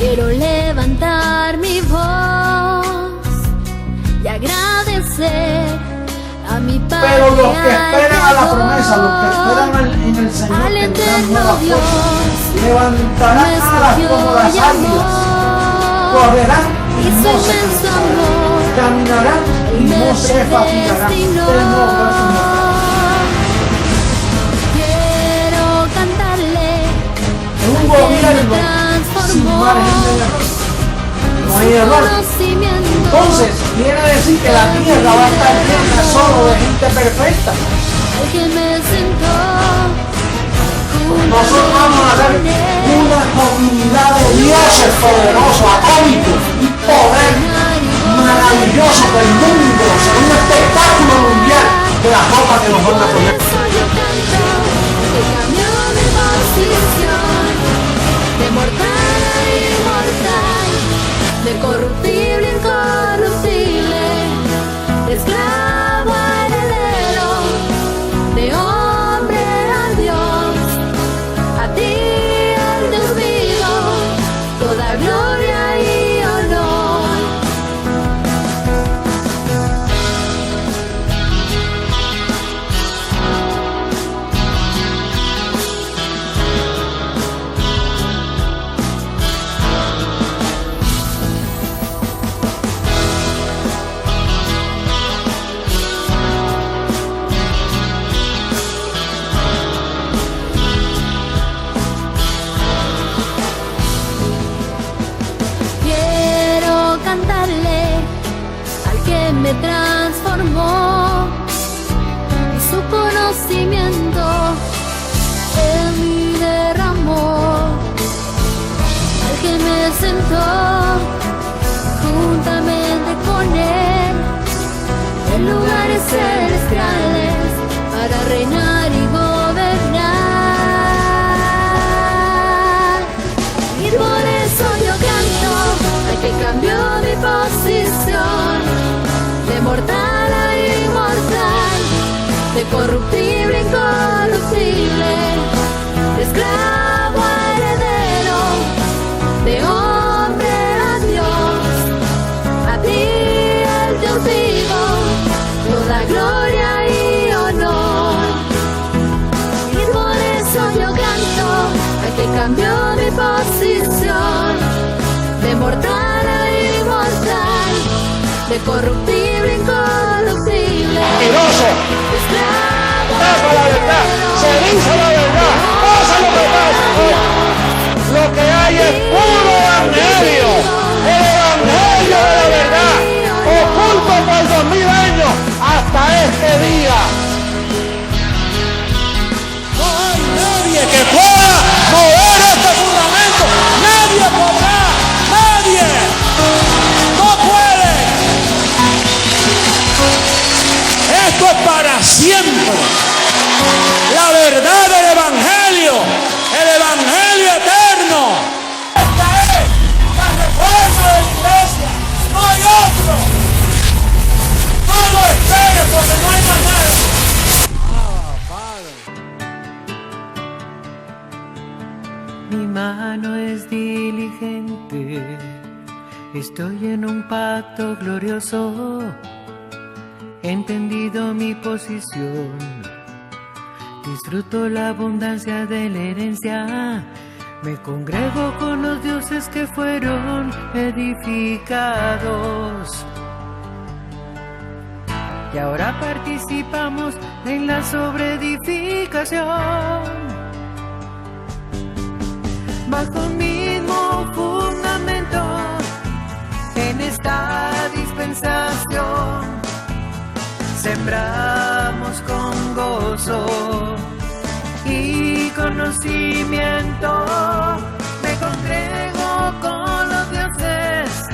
Quiero levantar mi voz y agradecer a mi Padre. Pero los que esperan a la promesa, los que esperan en el Señor, tendrán nuevas fuerzas, levantarán alas como las águilas, correrán y no se cansarán, caminarán y no se fatigarán. Quiero cantarle En un gobierno sin margen de error no hay error. Entonces quiere decir que la tierra va a estar llena solo de gente perfecta. Nosotros vamos a ser una comunidad de dioses poderosos, atómicos y poder maravilloso del mundo, será un espectáculo mundial de la ropa que nos van a poner. De mortal a inmortal, de corruptible a incorruptible, de esclavo a heredero, de hombre a Dios, a ti al Dios vivo, toda gloria y honor. Me transformó y su conocimiento en mí derramó, al que me sentó juntamente con él en lugares celestiales para reinar y gobernar. Y por eso yo canto al que cambió mi posición, de mortal a inmortal, de corruptible a incorruptible, de esclavo a heredero, de hombre a Dios, a ti el Dios vivo, toda gloria y honor. Y por eso yo canto al que cambió mi posición, de mortal a inmortal, de corruptible a incorruptible. Mentiroso. Tapa la verdad, se dice la verdad, pasa lo que pasa. Lo que hay es puro evangelio, el evangelio de la verdad, oculto por 2000 años hasta este día. No hay nadie que pueda mover este fundamento, nadie podrá, nadie. Esto es para siempre. La verdad del evangelio, el evangelio eterno. Esta es la reforma de la iglesia. No hay otro. No lo esperes porque no hay más nada. Mi mano es diligente. Estoy en un pacto glorioso. He entendido mi posición, disfruto la abundancia de la herencia, me congrego con los dioses que fueron edificados. Y ahora participamos en la sobreedificación, bajo un mismo fundamento, en esta dispensación. Sembramos con gozo y conocimiento. Me congrego con los dioses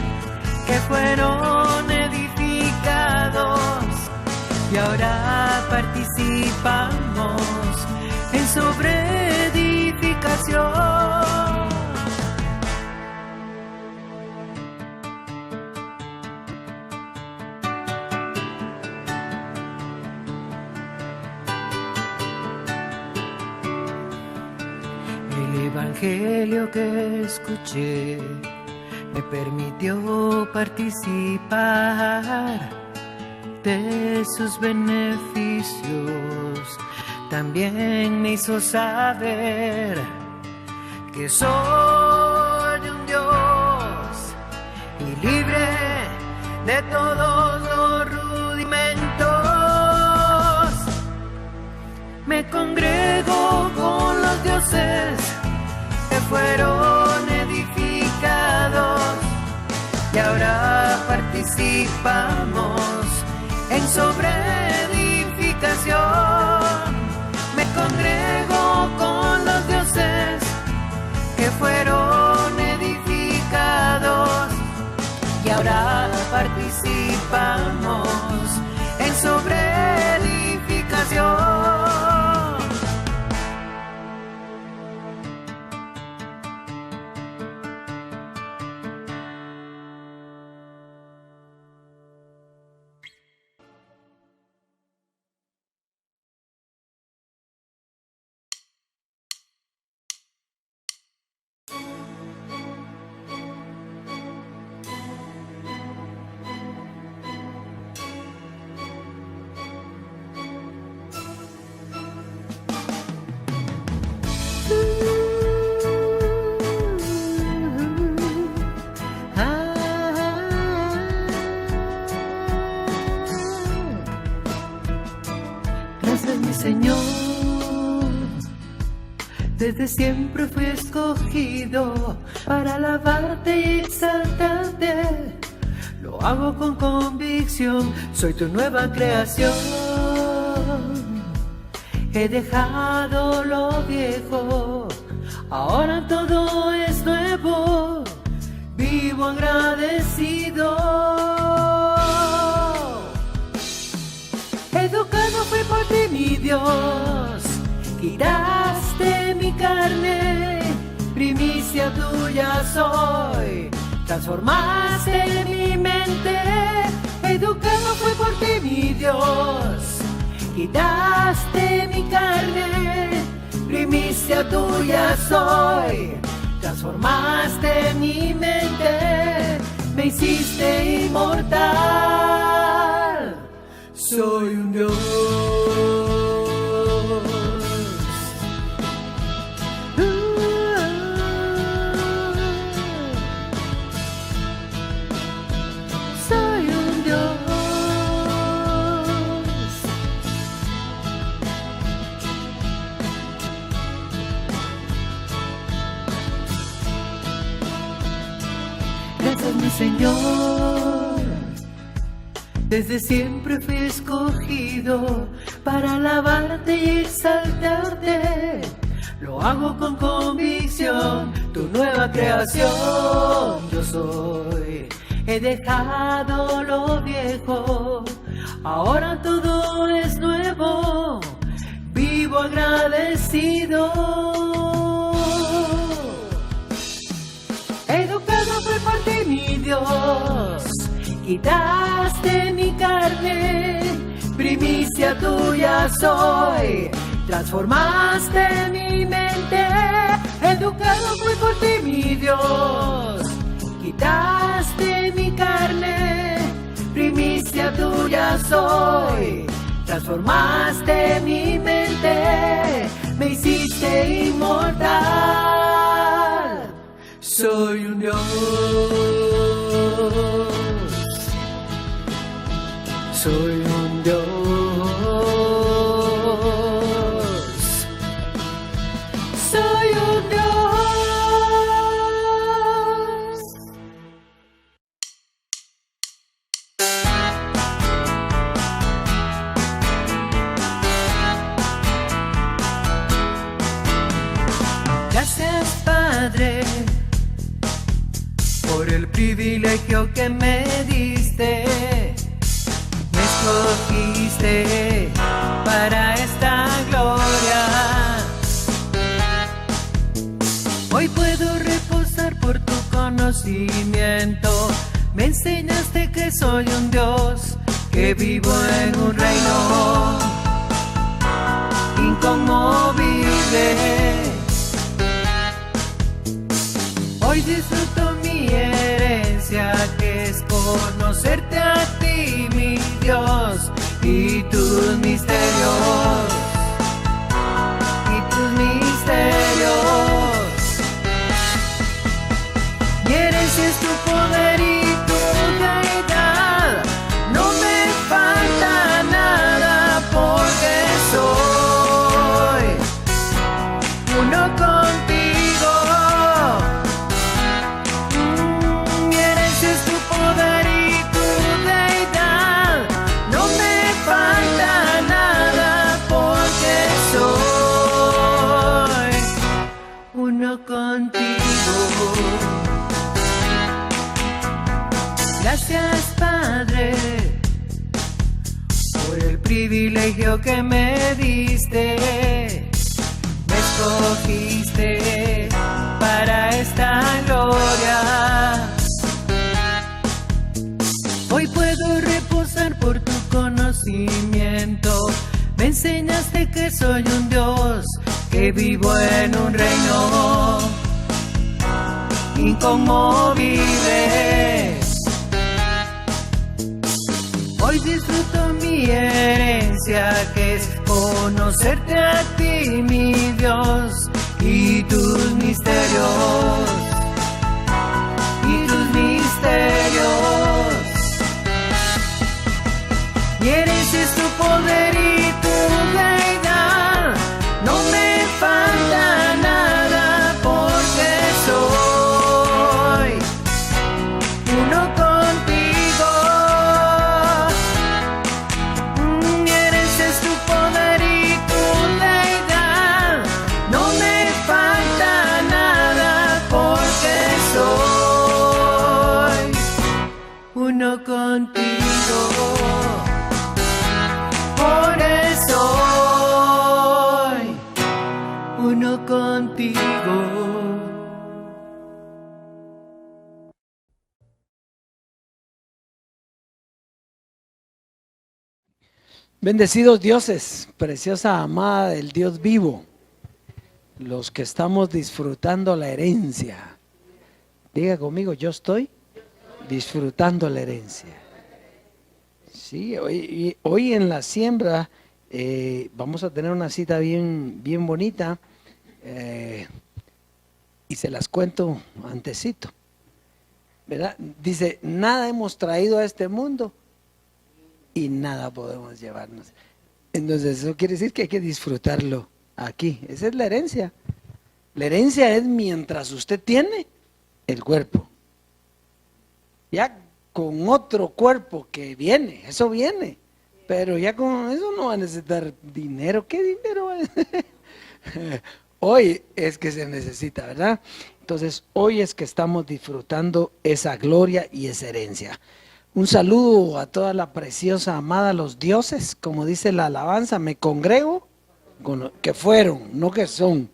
que fueron edificados. Y ahora participamos en sobreedificación. El evangelio que escuché me permitió participar de sus beneficios. También me hizo saber que soy un Dios y libre de todos los rudimentos. Me congrego con los dioses que fueron edificados y ahora participamos en sobreedificación. Me congrego con los dioses que fueron edificados y ahora participamos en sobreedificación. Señor, desde siempre fui escogido para alabarte y exaltarte. Lo hago con convicción, soy tu nueva creación. He dejado lo viejo, ahora todo es nuevo. Vivo agradecido. Educado fui por ti, mi Dios, quitaste mi carne, primicia tuya soy, transformaste mi mente. Educado fui por ti, mi Dios, quitaste mi carne, primicia tuya soy, transformaste mi mente, me hiciste inmortal. Soy un Dios. Soy un Dios. Gracias, mi Señor. Desde siempre fui escogido para alabarte y exaltarte. Lo hago con convicción, tu nueva creación yo soy. He dejado lo viejo, ahora todo es nuevo. Vivo agradecido. Educado fui por ti, mi Dios. Quitaste mi carne, primicia tuya soy, transformaste mi mente. Educado fui por ti, mi Dios. Quitaste mi carne, primicia tuya soy, transformaste mi mente, me hiciste inmortal. Soy un Dios. Soy un Dios. Soy un Dios. Gracias, Padre, por el privilegio que me diste. Me escogiste para esta gloria. Hoy puedo reposar por tu conocimiento. Me enseñaste que soy un Dios, que vivo en un reino inconmovible. Hoy disfruto mi herencia herencia que es conocerte a ti, mi Dios, y tus misterios, y tus misterios. Mi herencia es tu poder y tu deidad, no me falta nada porque soy uno contigo. Mi herencia es tu poder y tu deidad, no me falta nada porque soy uno contigo. Gracias, Padre, por el privilegio que me diste. Me escogiste para esta gloria. Hoy puedo reposar por tu conocimiento. Me enseñaste que soy un Dios, que vivo en un reino inconmovible. Hoy disfruto mi herencia, que es conocerte a ti, mi Dios, y tus misterios, y tus misterios. Mi herencia es tu poder y tu deidad, no me falta nada porque soy uno contigo. Mi herencia es tu poder y tu deidad, no me falta nada porque soy uno contigo. Por eso soy uno contigo. Bendecidos dioses, preciosa amada del Dios vivo, los que estamos disfrutando la herencia. Diga conmigo, yo estoy disfrutando la herencia. Sí, hoy en la siembra vamos a tener una cita bien bonita y se las cuento antesito, ¿verdad? Dice, nada hemos traído a este mundo y nada podemos llevarnos. Entonces eso quiere decir que hay que disfrutarlo aquí. Esa es la herencia. La herencia es mientras usted tiene el cuerpo. Ya con otro cuerpo que viene, eso viene. Pero ya con eso no va a necesitar dinero. ¿Qué dinero? Hoy es que se necesita, ¿verdad? Entonces hoy es que estamos disfrutando esa gloria y esa herencia. Un saludo a toda la preciosa amada, los dioses, como dice la alabanza, me congrego con los que fueron, no que son,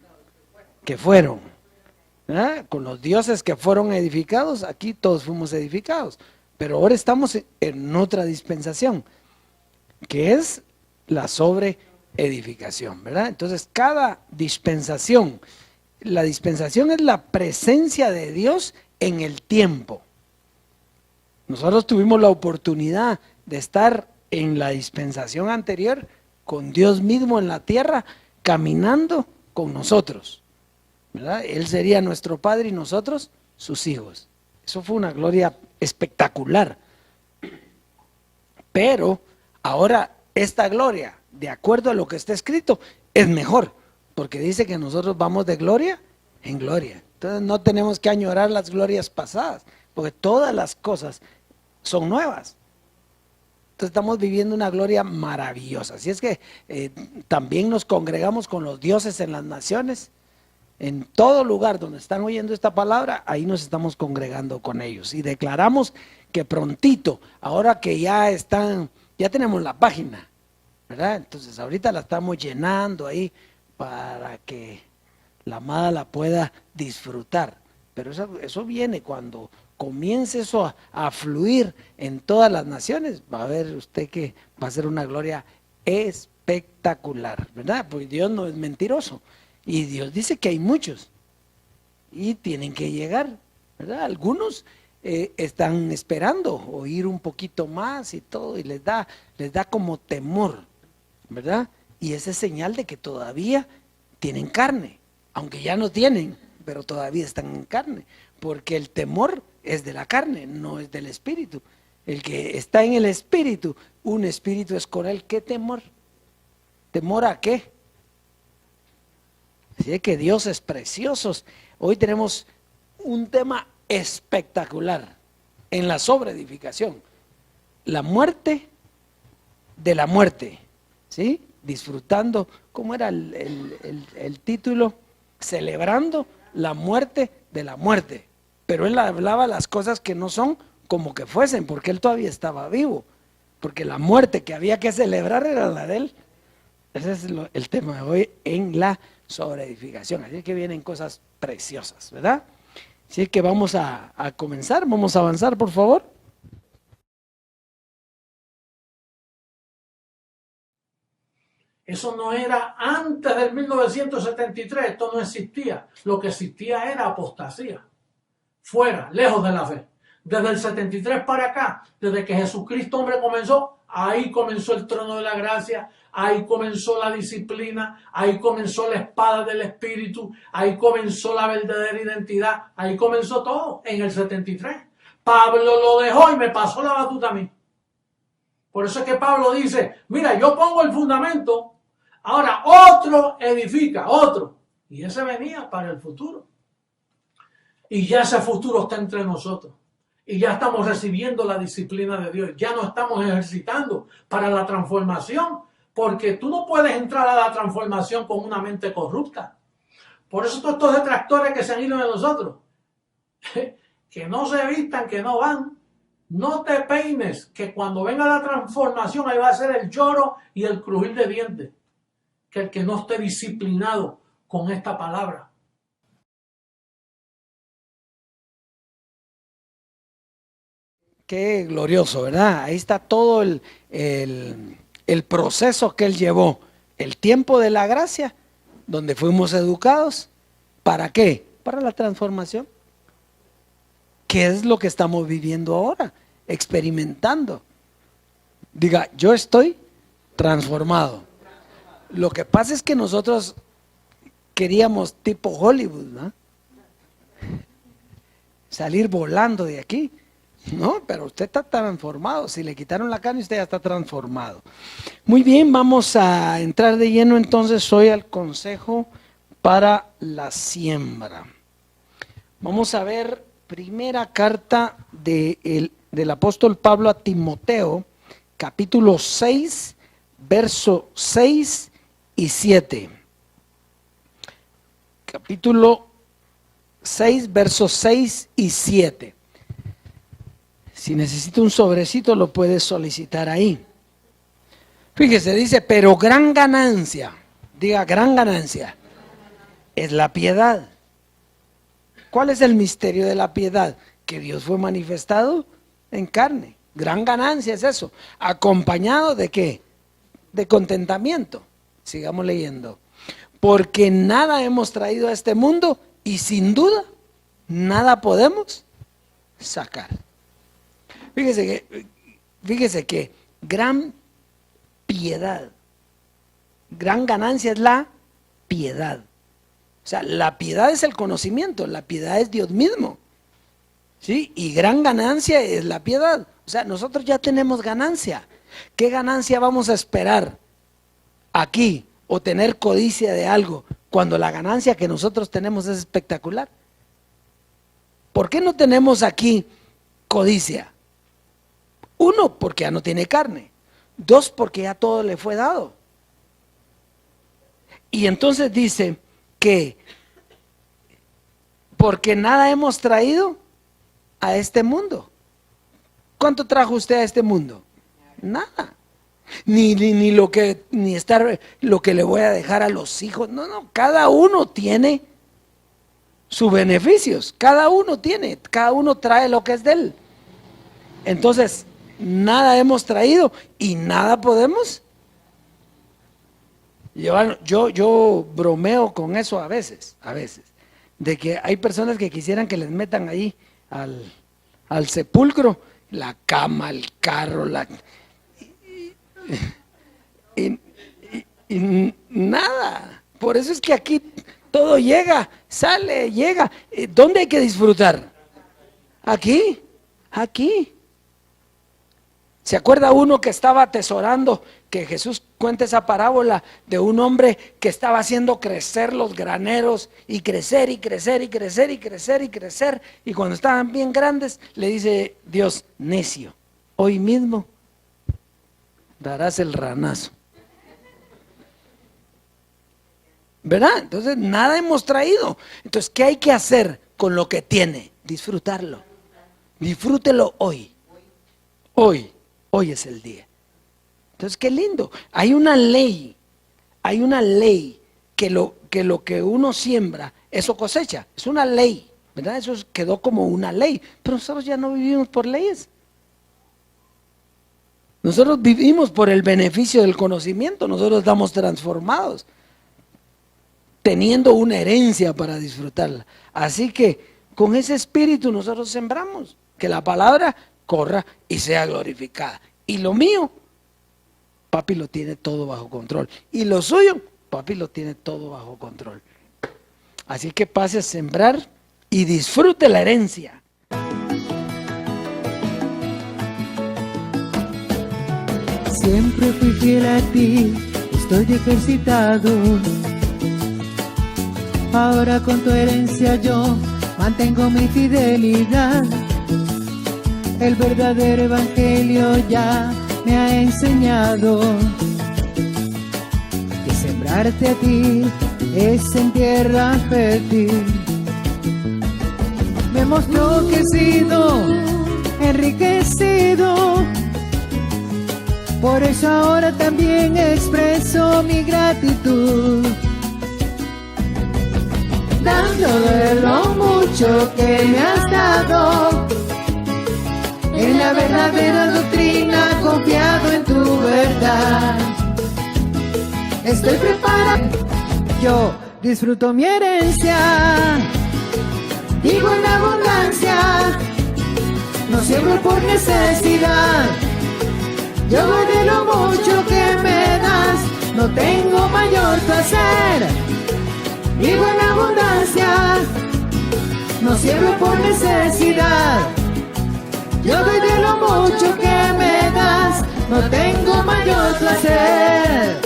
que fueron, ¿verdad? Con los dioses que fueron edificados, aquí todos fuimos edificados, pero ahora estamos en otra dispensación, que es la sobreedificación, ¿verdad? Entonces cada dispensación, la dispensación es la presencia de Dios en el tiempo. Nosotros tuvimos la oportunidad de estar en la dispensación anterior con Dios mismo en la tierra, caminando con nosotros, ¿verdad? Él sería nuestro Padre y nosotros sus hijos. Eso fue una gloria espectacular. Pero ahora esta gloria, de acuerdo a lo que está escrito, es mejor, porque dice que nosotros vamos de gloria en gloria. Entonces no tenemos que añorar las glorias pasadas, porque todas las cosas son nuevas. Entonces estamos viviendo una gloria maravillosa. Así es que también nos congregamos con los dioses en las naciones. En todo lugar donde están oyendo esta palabra, ahí nos estamos congregando con ellos. Y declaramos que prontito, ahora que ya tenemos la página, ¿verdad? Entonces ahorita la estamos llenando ahí para que la amada la pueda disfrutar. Pero eso viene cuando comience eso a fluir en todas las naciones. Va a ver usted que va a ser una gloria espectacular, ¿verdad? Porque Dios no es mentiroso. Y Dios dice que hay muchos y tienen que llegar, ¿verdad? Algunos están esperando oír un poquito más y todo, y les da como temor, ¿verdad? Y esa es señal de que todavía tienen carne, aunque ya no tienen, pero todavía están en carne, porque el temor es de la carne, no es del espíritu. El que está en el espíritu, un espíritu es con él. ¿Qué temor? ¿Temor a qué? Así que Dios es precioso. Hoy tenemos un tema espectacular en la sobreedificación. La muerte de la muerte, ¿sí? Disfrutando, ¿cómo era el título? Celebrando la muerte de la muerte. Pero él hablaba las cosas que no son como que fuesen, porque él todavía estaba vivo. Porque la muerte que había que celebrar era la de él. Ese es el tema de hoy en la sobreedificación. Así que vienen cosas preciosas, ¿verdad? Así que vamos a comenzar, vamos a avanzar, por favor. Eso no era antes del 1973, esto no existía. Lo que existía era apostasía. Fuera, lejos de la fe. Desde el 73 para acá, desde que Jesucristo hombre comenzó, ahí comenzó el trono de la gracia, ahí comenzó la disciplina, ahí comenzó la espada del Espíritu, ahí comenzó la verdadera identidad, ahí comenzó todo en el 73. Pablo lo dejó y me pasó la batuta a mí. Por eso es que Pablo dice, mira, yo pongo el fundamento, ahora otro edifica, otro. Y ese venía para el futuro. Y ya ese futuro está entre nosotros. Y ya estamos recibiendo la disciplina de Dios. Ya no estamos ejercitando para la transformación. Porque tú no puedes entrar a la transformación con una mente corrupta. Por eso todos estos detractores que se han ido de nosotros. Que no se vistan, que no van. No te peines, que cuando venga la transformación ahí va a ser el lloro y el crujir de dientes. Que el que no esté disciplinado con esta palabra. Qué glorioso, ¿verdad? Ahí está todo el proceso que él llevó. El tiempo de la gracia, donde fuimos educados. ¿Para qué? Para la transformación. ¿Qué es lo que estamos viviendo ahora? Experimentando. Diga, yo estoy transformado. Lo que pasa es que nosotros queríamos tipo Hollywood, ¿no? Salir volando de aquí. No, pero usted está transformado. Si le quitaron la carne, usted ya está transformado. Muy bien, vamos a entrar de lleno entonces hoy al consejo para la siembra. Vamos a ver primera carta del apóstol Pablo a Timoteo, capítulo 6, verso 6 y 7. Capítulo 6, versos 6 y 7. Si necesita un sobrecito, lo puede solicitar ahí. Fíjese, dice, pero gran ganancia, diga gran ganancia, es la piedad. ¿Cuál es el misterio de la piedad? Que Dios fue manifestado en carne. Gran ganancia es eso. ¿Acompañado de qué? De contentamiento. Sigamos leyendo. Porque nada hemos traído a este mundo y sin duda nada podemos sacar. Fíjese que gran piedad, gran ganancia es la piedad. O sea, la piedad es el conocimiento, la piedad es Dios mismo. ¿Sí? Y gran ganancia es la piedad. O sea, nosotros ya tenemos ganancia. ¿Qué ganancia vamos a esperar aquí o tener codicia de algo cuando la ganancia que nosotros tenemos es espectacular? ¿Por qué no tenemos aquí codicia? Uno, porque ya no tiene carne. Dos, porque ya todo le fue dado. Y entonces dice que porque nada hemos traído a este mundo. ¿Cuánto trajo usted a este mundo? Nada. Ni lo que le voy a dejar a los hijos. No, cada uno tiene sus beneficios. Cada uno trae lo que es de él. Entonces, nada hemos traído y nada podemos llevar. Yo bromeo con eso a veces, de que hay personas que quisieran que les metan ahí al sepulcro, la cama, el carro, y nada. Por eso es que aquí todo llega, sale, llega. ¿Dónde hay que disfrutar? Aquí, aquí. ¿Se acuerda uno que estaba atesorando, que Jesús cuenta esa parábola de un hombre que estaba haciendo crecer los graneros y crecer y crecer y crecer y crecer y crecer? Y cuando estaban bien grandes, le dice Dios: necio, hoy mismo darás el ranazo. ¿Verdad? Entonces nada hemos traído. Entonces, ¿qué hay que hacer con lo que tiene? Disfrutarlo. Disfrútelo hoy. Hoy es el día. Entonces, qué lindo. Hay una ley que lo que uno siembra, eso cosecha. Es una ley, ¿verdad? Eso quedó como una ley. Pero nosotros ya no vivimos por leyes. Nosotros vivimos por el beneficio del conocimiento. Nosotros estamos transformados, teniendo una herencia para disfrutarla. Así que con ese espíritu nosotros sembramos, que la palabra corra y sea glorificada. Y lo mío, papi lo tiene todo bajo control. Y lo suyo, papi lo tiene todo bajo control. Así que pase a sembrar y disfrute la herencia. Siempre fui fiel a ti, estoy ejercitado. Ahora con tu herencia yo mantengo mi fidelidad. El verdadero evangelio ya me ha enseñado que sembrarte a ti es en tierra fértil. Me mostró que he sido enriquecido, por eso ahora también expreso mi gratitud, dándole lo mucho que me has dado. En la verdadera doctrina, confiado en tu verdad. Estoy preparado, yo disfruto mi herencia. Digo en abundancia, no siembro por necesidad. Yo doy de lo mucho que me das, no tengo mayor placer. Vivo en abundancia, no siembro por necesidad. Yo doy de lo mucho que me das, no tengo mayor placer.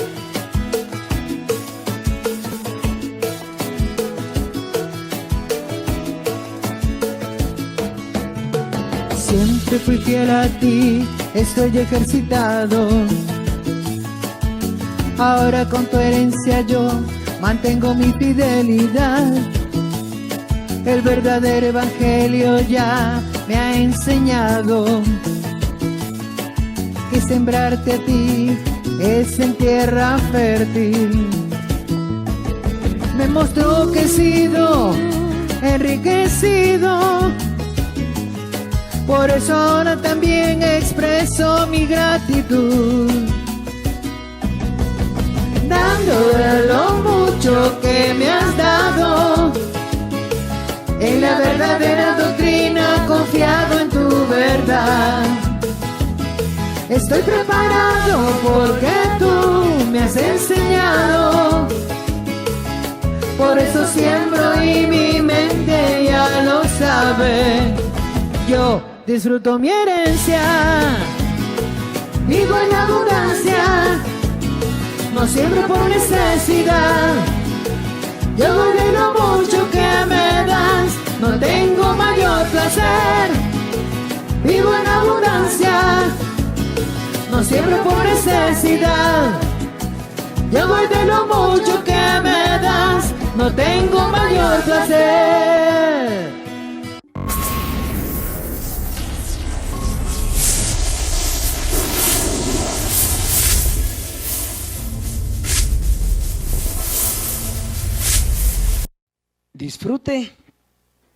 Siempre fui fiel a ti, estoy ejercitado. Ahora con tu herencia yo mantengo mi fidelidad. El verdadero evangelio ya me ha enseñado que sembrarte a ti es en tierra fértil. Me mostró que he sido enriquecido, por eso ahora también expreso mi gratitud, dándole lo mucho que me has dado. En la verdadera doctrina, confiado en tu verdad. Estoy preparado porque tú me has enseñado. Por eso siembro y mi mente ya lo sabe. Yo disfruto mi herencia, vivo en abundancia, no siembro por necesidad. Yo doy de lo mucho que me das, no tengo mayor placer. Vivo en abundancia, no siembro por necesidad. Yo doy de lo mucho que me das, no tengo mayor placer. Disfrute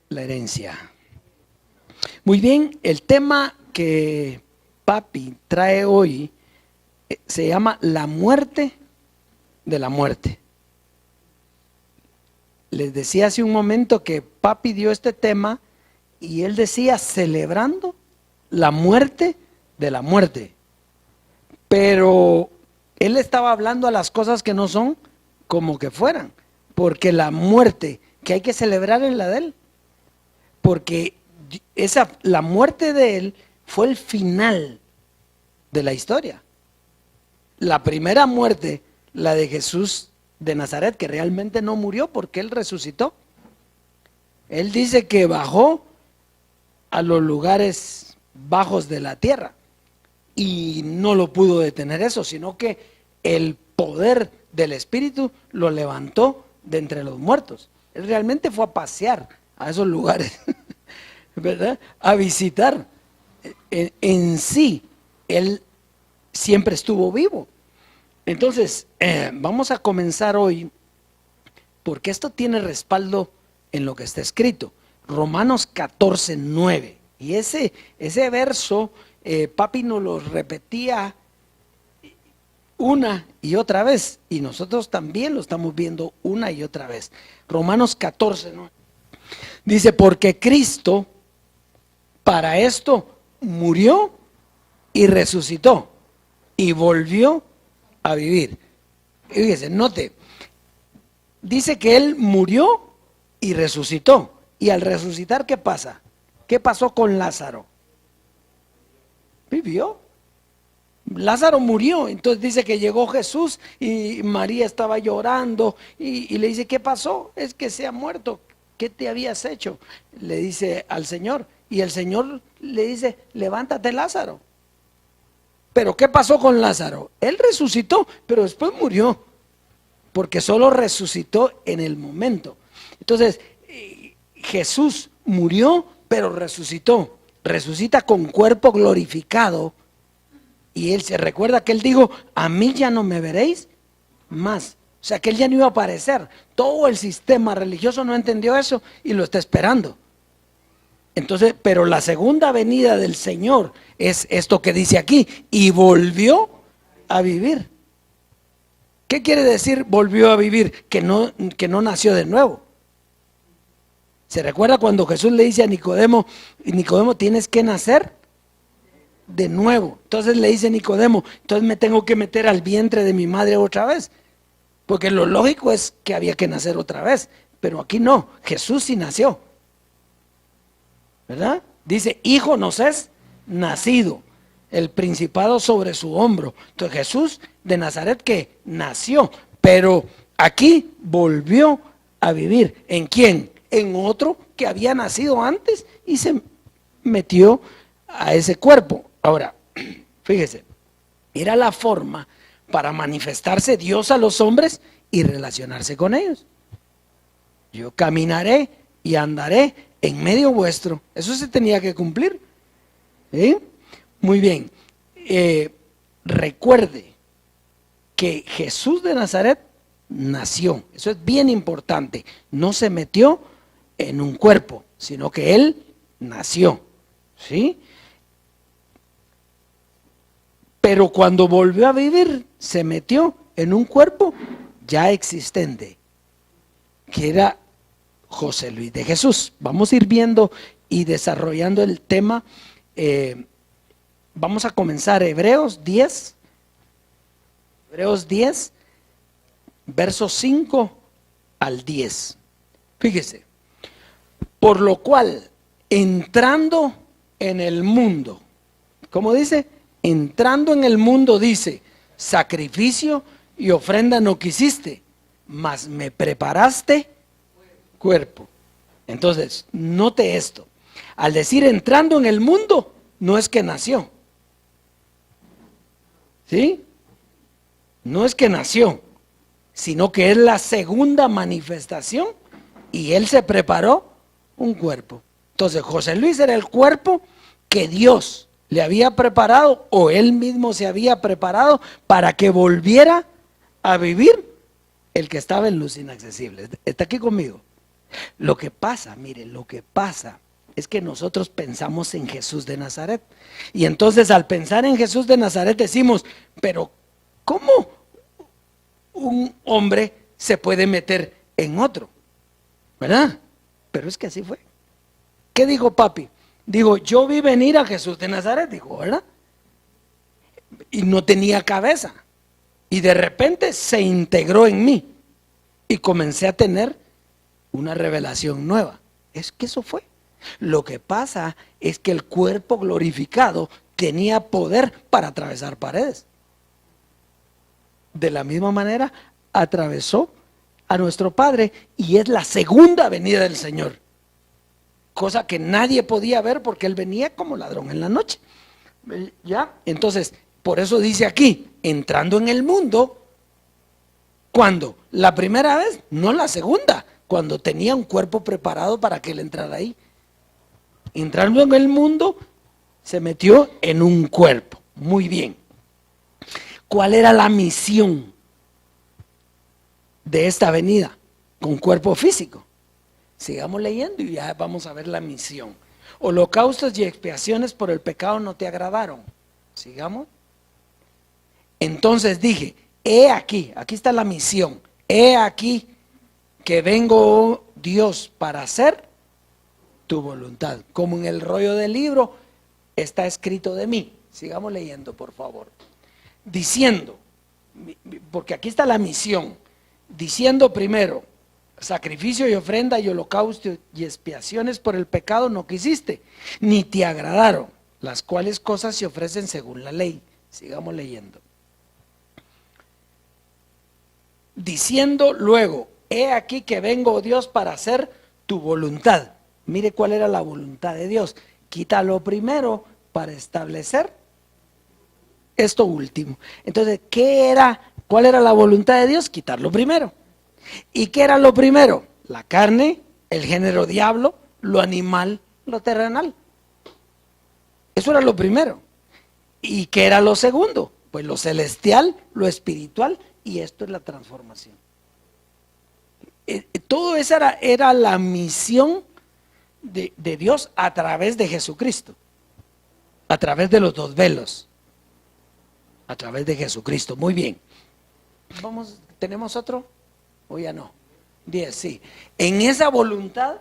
la herencia. Muy bien, el tema que papi trae hoy se llama la muerte de la muerte. Les decía hace un momento que papi dio este tema y él decía celebrando la muerte de la muerte. Pero él estaba hablando a las cosas que no son como que fueran, porque la muerte que hay que celebrar es la de él, porque la muerte de él fue el final de la historia. La primera muerte, la de Jesús de Nazaret, que realmente no murió porque él resucitó. Él dice que bajó a los lugares bajos de la tierra y no lo pudo detener eso, sino que el poder del Espíritu lo levantó de entre los muertos. Él realmente fue a pasear a esos lugares, ¿verdad? A visitar. En sí, él siempre estuvo vivo. Entonces, vamos a comenzar hoy, porque esto tiene respaldo en lo que está escrito. Romanos 14, 9. Y ese verso, papi nos lo repetía una y otra vez, y nosotros también lo estamos viendo una y otra vez. Romanos 14, 9. Dice, porque Cristo para esto murió y resucitó y volvió a vivir. Fíjese, note, dice que él murió y resucitó. Y al resucitar, ¿qué pasa? ¿Qué pasó con Lázaro? Vivió. Lázaro murió. Entonces dice que llegó Jesús y María estaba llorando y le dice, ¿qué pasó? Es que se ha muerto. ¿Qué te habías hecho? Le dice al Señor. Y el Señor le dice, levántate, Lázaro. Pero ¿qué pasó con Lázaro? Él resucitó, pero después murió, porque solo resucitó en el momento. Entonces, Jesús murió, pero resucitó. Resucita con cuerpo glorificado. Y él se recuerda que él dijo, a mí ya no me veréis más. O sea que él ya no iba a aparecer. Todo el sistema religioso no entendió eso y lo está esperando. Entonces, pero la segunda venida del Señor es esto que dice aquí, y volvió a vivir. ¿Qué quiere decir volvió a vivir? Que no nació de nuevo. ¿Se recuerda cuando Jesús le dice a Nicodemo, Nicodemo, tienes que nacer de nuevo? Entonces le dice Nicodemo, entonces me tengo que meter al vientre de mi madre otra vez, porque lo lógico es que había que nacer otra vez, pero aquí no, Jesús sí nació, ¿verdad? Dice, hijo nos es nacido, el principado sobre su hombro. Entonces Jesús de Nazaret que nació, pero aquí volvió a vivir. ¿En quién? En otro que había nacido antes y se metió a ese cuerpo. Ahora, fíjese, era la forma para manifestarse Dios a los hombres y relacionarse con ellos. Yo caminaré y andaré en medio vuestro. Eso se tenía que cumplir. ¿Sí? Muy bien. Recuerde que Jesús de Nazaret nació. Eso es bien importante. No se metió en un cuerpo, sino que él nació. ¿Sí? Pero cuando volvió a vivir, se metió en un cuerpo ya existente, que era José Luis de Jesús. Vamos a ir viendo y desarrollando el tema. Vamos a comenzar Hebreos 10, versos 5 al 10. Fíjese, por lo cual, entrando en el mundo, ¿cómo dice? Entrando en el mundo, dice, sacrificio y ofrenda no quisiste, mas me preparaste cuerpo. Entonces, note esto. Al decir entrando en el mundo, no es que nació. ¿Sí? No es que nació, sino que es la segunda manifestación y él se preparó un cuerpo. Entonces, José Luis era el cuerpo que Dios le había preparado o él mismo se había preparado para que volviera a vivir el que estaba en luz inaccesible. ¿Está aquí conmigo? Lo que pasa, mire, lo que pasa es que nosotros pensamos en Jesús de Nazaret. Y entonces al pensar en Jesús de Nazaret decimos, pero ¿cómo un hombre se puede meter en otro? ¿Verdad? Pero es que así fue. ¿Qué dijo papi? Dijo, yo vi venir a Jesús de Nazaret, dijo, ¿verdad? Y no tenía cabeza. Y de repente se integró en mí. Y comencé a tener una revelación nueva. Es que eso fue. Lo que pasa es que el cuerpo glorificado tenía poder para atravesar paredes. De la misma manera, atravesó a nuestro Padre y es la segunda venida del Señor. Cosa que nadie podía ver porque Él venía como ladrón en la noche. ¿Ya? Entonces, por eso dice aquí, entrando en el mundo, ¿cuándo? La primera vez, no la segunda, cuando tenía un cuerpo preparado para que Él entrara ahí. Entrando en el mundo, se metió en un cuerpo. Muy bien. ¿Cuál era la misión de esta venida con cuerpo físico? Sigamos leyendo y ya vamos a ver la misión. Holocaustos y expiaciones por el pecado no te agradaron. Sigamos. Entonces dije, he aquí está la misión. He aquí que vengo, oh Dios, para hacer tu voluntad. Como en el rollo del libro está escrito de mí. Sigamos leyendo, por favor. Diciendo, porque aquí está la misión. Diciendo primero, sacrificio y ofrenda y holocausto y expiaciones por el pecado no quisiste, ni te agradaron, las cuales cosas se ofrecen según la ley. Sigamos leyendo. Diciendo luego, he aquí que vengo, oh Dios, para hacer tu voluntad. Mire cuál era la voluntad de Dios. Quita lo primero para establecer esto último. Entonces, ¿cuál era la voluntad de Dios? Quitar lo primero. ¿Y qué era lo primero? La carne, el género diablo, lo animal, lo terrenal. Eso era lo primero. ¿Y qué era lo segundo? Pues lo celestial, lo espiritual, y esto es la transformación. Todo eso era la misión de Dios a través de Jesucristo, a través de los dos velos, a través de Jesucristo. Muy bien. ¿Tenemos otro? ¿O ya no? 10, sí. En esa voluntad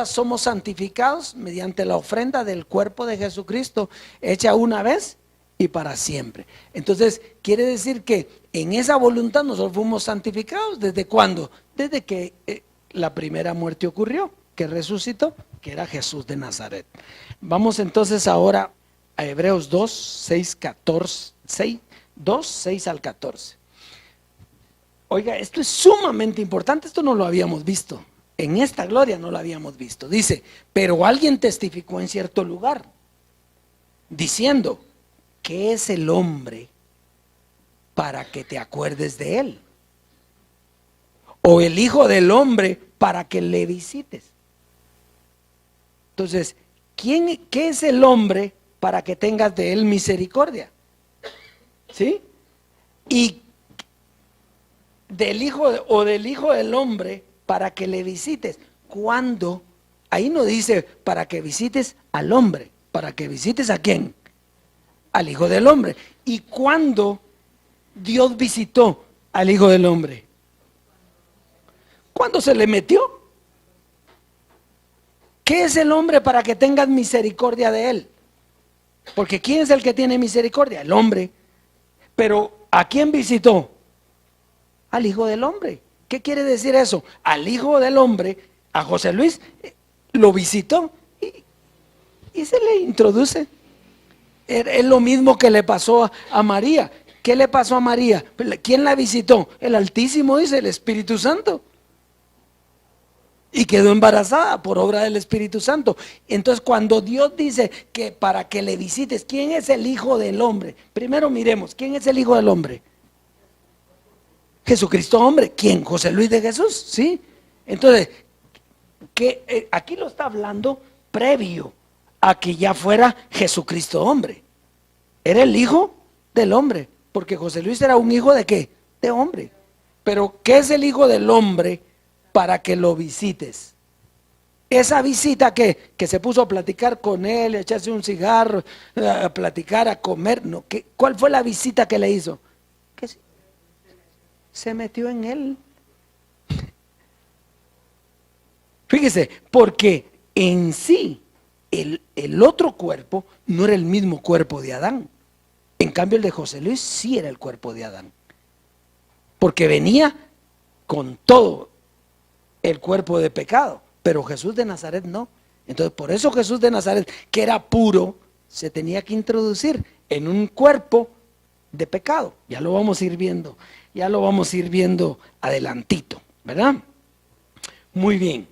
somos santificados mediante la ofrenda del cuerpo de Jesucristo, hecha una vez y para siempre. Entonces, quiere decir que en esa voluntad nosotros fuimos santificados. ¿Desde cuándo? Desde que la primera muerte ocurrió, que resucitó, que era Jesús de Nazaret. Vamos entonces ahora a Hebreos 2, 6, 14, 2, 6 al 14. Oiga, esto es sumamente importante, esto no lo habíamos visto. En esta gloria no lo habíamos visto. Dice, pero alguien testificó en cierto lugar, diciendo, ¿qué es el hombre para que te acuerdes de él? O el hijo del hombre para que le visites. Entonces, ¿qué es el hombre para que tengas de él misericordia? ¿Sí? Y del hijo del hombre para que le visites. ¿Cuándo? Ahí no dice para que visites al hombre. ¿Para que visites a quién? Al hijo del hombre. ¿Y cuándo Dios visitó al hijo del hombre? ¿Cuándo se le metió? ¿Qué es el hombre para que tengas misericordia de él? Porque ¿quién es el que tiene misericordia? El hombre. Pero ¿a quién visitó? Al hijo del hombre. ¿Qué quiere decir eso? Al hijo del hombre, a José Luis, lo visitó y se le introduce. Es lo mismo que le pasó a María. ¿Qué le pasó a María? ¿Quién la visitó? El Altísimo, dice, el Espíritu Santo. Y quedó embarazada por obra del Espíritu Santo. Entonces, cuando Dios dice que para que le visites, ¿quién es el hijo del hombre? Primero miremos, ¿quién es el hijo del hombre? Jesucristo hombre. ¿Quién? José Luis de Jesús, ¿sí? Entonces, aquí lo está hablando previo a que ya fuera Jesucristo hombre. Era el hijo del hombre, porque José Luis era un hijo de ¿qué? De hombre. Pero ¿qué es el hijo del hombre para que lo visites? Esa visita que se puso a platicar con él, a echarse un cigarro, a platicar, a comer, no, ¿cuál fue la visita que le hizo? Que se metió en él. Fíjese, porque en sí, el otro cuerpo no era el mismo cuerpo de Adán. En cambio, el de José Luis sí era el cuerpo de Adán. Porque venía con todo el cuerpo de pecado. Pero Jesús de Nazaret no. Entonces, por eso Jesús de Nazaret, que era puro, se tenía que introducir en un cuerpo de pecado. Ya lo vamos a ir viendo. Ya lo vamos a ir viendo adelantito, ¿verdad? Muy bien.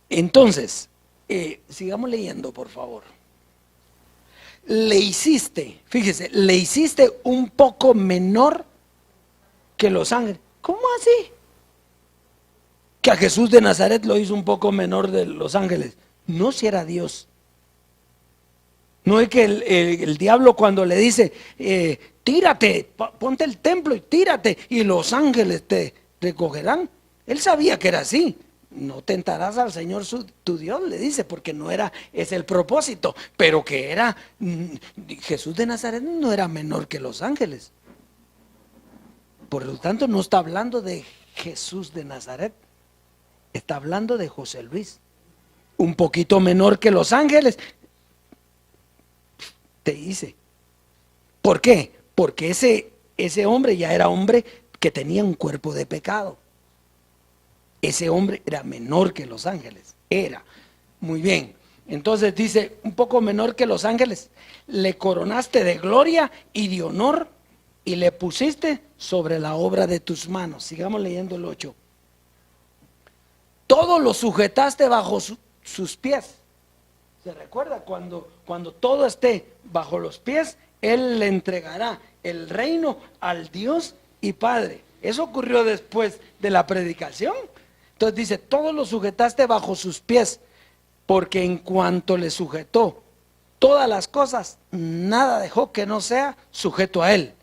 Entonces, sigamos leyendo, por favor. Le hiciste, fíjese, le hiciste un poco menor que los ángeles. ¿Cómo así? Que a Jesús de Nazaret lo hizo un poco menor de los ángeles. No, si era Dios. No es que el diablo cuando le dice, tírate, ponte el templo y tírate, y los ángeles te recogerán. Él sabía que era así. No tentarás al Señor tu Dios, le dice, porque no era, es el propósito, pero que era, Jesús de Nazaret no era menor que los ángeles. Por lo tanto, no está hablando de Jesús de Nazaret, está hablando de José Luis, un poquito menor que los ángeles, te dice. ¿Por qué? Porque ese hombre ya era hombre que tenía un cuerpo de pecado. Ese hombre era menor que los ángeles, era. Muy bien, entonces dice, un poco menor que los ángeles, le coronaste de gloria y de honor y le pusiste sobre la obra de tus manos. Sigamos leyendo el 8. Todo lo sujetaste bajo sus pies. ¿Se recuerda? Cuando todo esté bajo los pies, Él le entregará el reino al Dios y Padre. Eso ocurrió después de la predicación. Entonces dice, todo lo sujetaste bajo sus pies, porque en cuanto le sujetó todas las cosas, nada dejó que no sea sujeto a Él.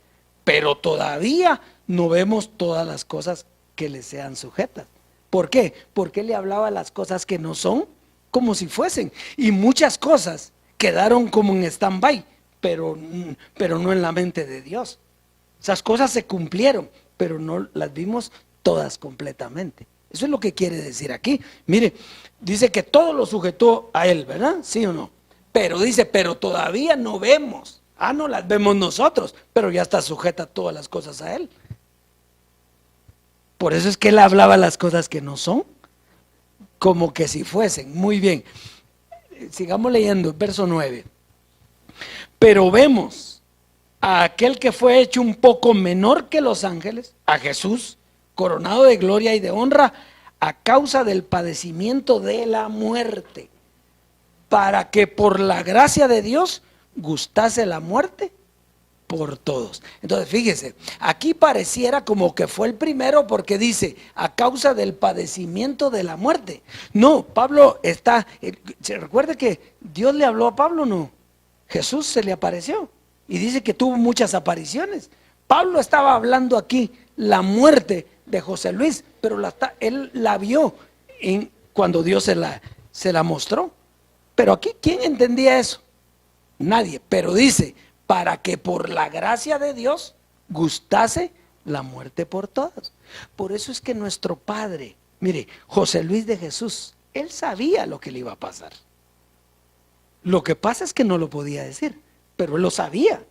Pero todavía no vemos todas las cosas que le sean sujetas. ¿Por qué? Porque Él le hablaba las cosas que no son como si fuesen. Y muchas cosas quedaron como en stand-by, pero no en la mente de Dios. Esas cosas se cumplieron, pero no las vimos todas completamente. Eso es lo que quiere decir aquí. Mire, dice que todo lo sujetó a Él, ¿verdad? ¿Sí o no? Pero dice, pero todavía no vemos. No las vemos nosotros, pero ya está sujeta todas las cosas a Él. Por eso es que Él hablaba las cosas que no son, como que si fuesen. Muy bien. Sigamos leyendo, verso 9. Pero vemos a aquel que fue hecho un poco menor que los ángeles, a Jesús, coronado de gloria y de honra a causa del padecimiento de la muerte, para que por la gracia de Dios gustase la muerte por todos. Entonces fíjese, aquí pareciera como que fue el primero porque dice a causa del padecimiento de la muerte. No, Pablo se recuerda que Dios le habló a Pablo, no, Jesús se le apareció y dice que tuvo muchas apariciones. Pablo estaba hablando aquí la muerte de José Luis, pero él la vio cuando Dios se la mostró. Pero aquí, ¿quién entendía eso? Nadie. Pero dice, para que por la gracia de Dios gustase la muerte por todos. Por eso es que nuestro padre, mire, José Luis de Jesús, él sabía lo que le iba a pasar. Lo que pasa es que no lo podía decir, pero él lo sabía.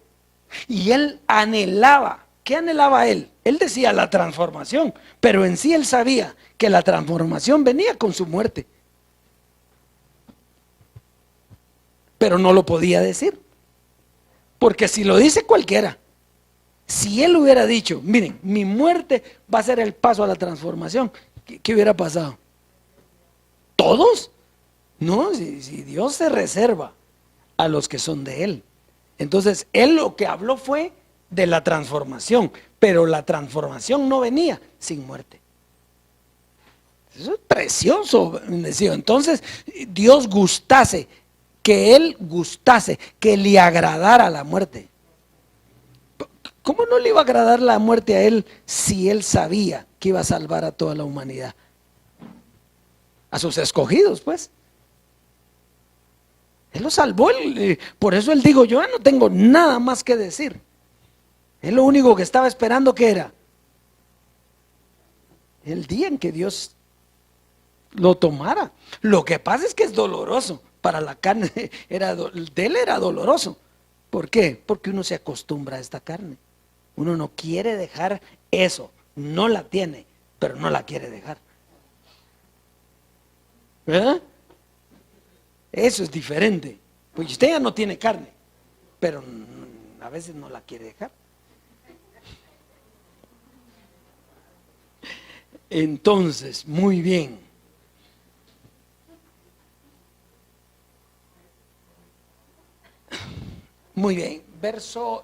Y él anhelaba. ¿Qué anhelaba él? Él decía la transformación, pero en sí él sabía que la transformación venía con su muerte. Pero no lo podía decir. Porque si lo dice cualquiera, si él hubiera dicho, miren, mi muerte va a ser el paso a la transformación, ¿qué hubiera pasado? ¿Todos? No, si Dios se reserva a los que son de Él. Entonces, Él lo que habló fue de la transformación, pero la transformación no venía sin muerte. Eso es precioso, bendecido. Entonces, Dios gustase, que Él gustase, que le agradara la muerte. ¿Cómo no le iba a agradar la muerte a Él si Él sabía que iba a salvar a toda la humanidad? A sus escogidos, pues. Él lo salvó, por eso Él dijo, yo ya no tengo nada más que decir. Él lo único que estaba esperando, ¿qué era? El día en que Dios lo tomara. Lo que pasa es que es doloroso. Para la carne de él era doloroso. ¿Por qué? Porque uno se acostumbra a esta carne. Uno no quiere dejar eso. No la tiene, pero no la quiere dejar. ¿Verdad? Eso es diferente. Pues usted ya no tiene carne, pero a veces no la quiere dejar. Entonces, muy bien. Muy bien.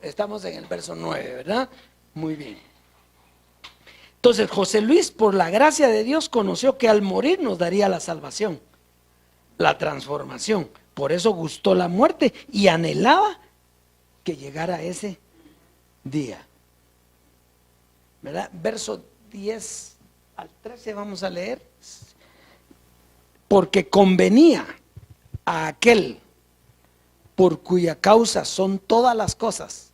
Estamos en el verso 9, ¿verdad? Muy bien. Entonces, José Luis, por la gracia de Dios, conoció que al morir nos daría la salvación, la transformación. Por eso gustó la muerte y anhelaba que llegara ese día. ¿Verdad? Verso 10 al 13 vamos a leer. Porque convenía a aquel por cuya causa son todas las cosas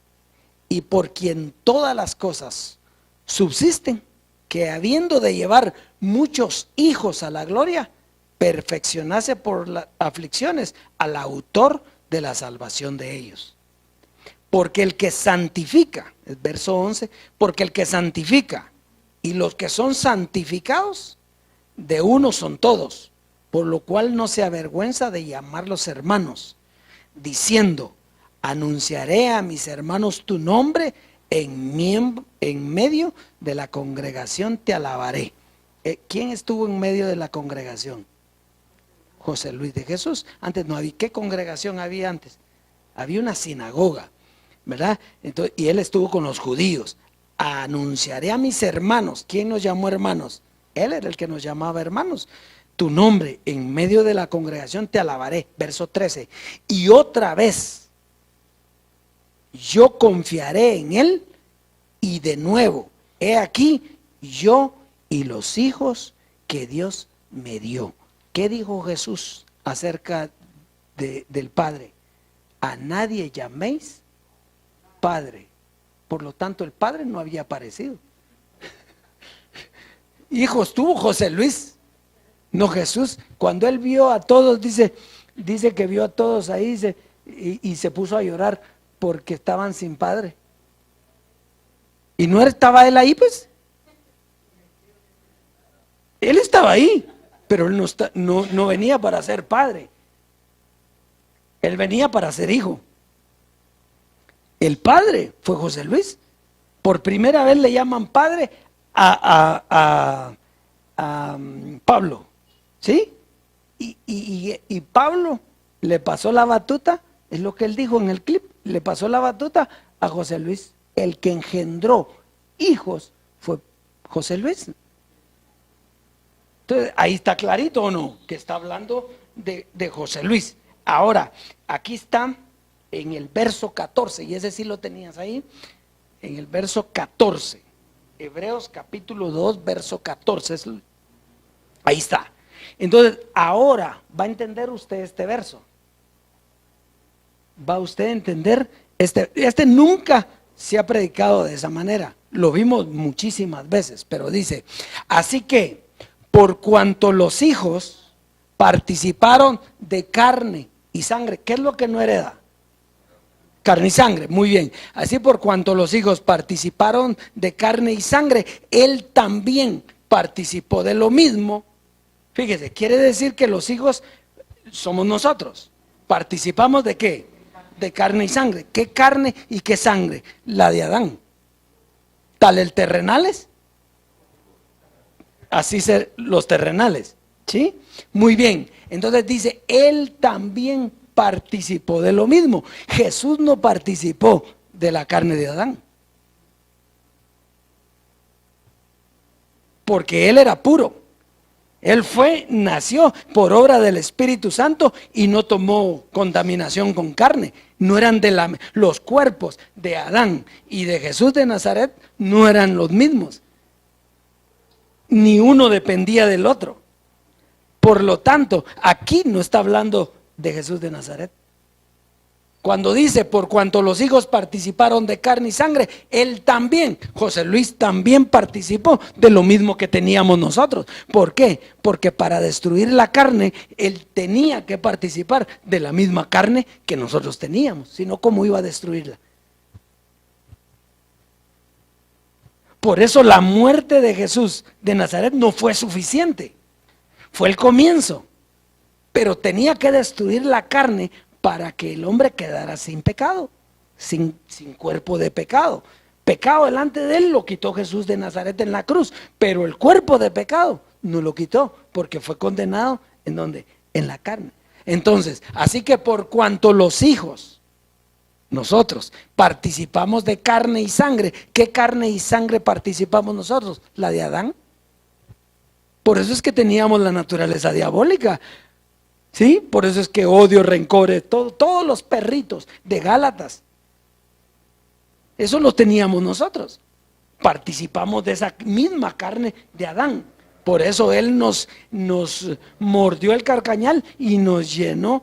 y por quien todas las cosas subsisten, que habiendo de llevar muchos hijos a la gloria, perfeccionase por las aflicciones al autor de la salvación de ellos. Porque el que santifica, el verso 11, porque el que santifica y los que son santificados, de uno son todos, por lo cual no se avergüenza de llamarlos hermanos, diciendo, anunciaré a mis hermanos tu nombre, en medio de la congregación te alabaré. ¿Quién estuvo en medio de la congregación? José Luis de Jesús. Antes no había. ¿Qué congregación había antes? Había una sinagoga, ¿verdad? Entonces, y él estuvo con los judíos. Anunciaré a mis hermanos. ¿Quién nos llamó hermanos? Él era el que nos llamaba hermanos. Tu nombre en medio de la congregación te alabaré. Verso 13. Y otra vez yo confiaré en él, y de nuevo, he aquí yo y los hijos que Dios me dio. ¿Qué dijo Jesús acerca del Padre? A nadie llaméis Padre. Por lo tanto, el Padre no había aparecido. Hijos tuvo José Luis, no Jesús. Cuando él vio a todos, dice que vio a todos ahí y se puso a llorar porque estaban sin padre. ¿Y no estaba él ahí, pues? Él estaba ahí, pero él no venía para ser padre. Él venía para ser hijo. El padre fue José Luis. Por primera vez le llaman padre a Pablo, ¿sí? Y Pablo le pasó la batuta, es lo que él dijo en el clip, le pasó la batuta a José Luis. El que engendró hijos fue José Luis. Entonces, ahí está clarito, ¿o no? Que está hablando de José Luis. Ahora, aquí está en el verso 14, y ese sí lo tenías ahí, en el verso 14. Hebreos capítulo 2, verso 14. Ahí está. Entonces, ahora va a entender usted este verso. Va usted a entender este nunca se ha predicado de esa manera. Lo vimos muchísimas veces, pero dice, así que por cuanto los hijos participaron de carne y sangre, ¿qué es lo que no hereda? Carne y sangre, muy bien. Así por cuanto los hijos participaron de carne y sangre, él también participó de lo mismo. Fíjese, quiere decir que los hijos somos nosotros. ¿Participamos de qué? De carne y sangre. ¿Qué carne y qué sangre? La de Adán. Tales terrenales, así ser los terrenales, ¿sí? Muy bien, entonces dice, él también participó de lo mismo. Jesús no participó de la carne de Adán, porque él era puro. Él nació por obra del Espíritu Santo y no tomó contaminación con carne. No eran los cuerpos de Adán y de Jesús de Nazaret no eran los mismos. Ni uno dependía del otro. Por lo tanto, aquí no está hablando de Jesús de Nazaret. Cuando dice, por cuanto los hijos participaron de carne y sangre, él también, José Luis también participó de lo mismo que teníamos nosotros. ¿Por qué? Porque para destruir la carne, él tenía que participar de la misma carne que nosotros teníamos, si no, ¿cómo iba a destruirla? Por eso la muerte de Jesús de Nazaret no fue suficiente, fue el comienzo, pero tenía que destruir la carne para que el hombre quedara sin pecado, sin cuerpo de pecado. Pecado delante de él lo quitó Jesús de Nazaret en la cruz, pero el cuerpo de pecado no lo quitó, porque fue condenado ¿en dónde? En la carne. Entonces, así que por cuanto los hijos, nosotros participamos de carne y sangre, ¿qué carne y sangre participamos nosotros? La de Adán. Por eso es que teníamos la naturaleza diabólica. ¿Sí? Por eso es que odio, rencores, todos los perritos de Gálatas, eso lo teníamos nosotros. Participamos de esa misma carne de Adán. Por eso él nos mordió el carcañal y nos llenó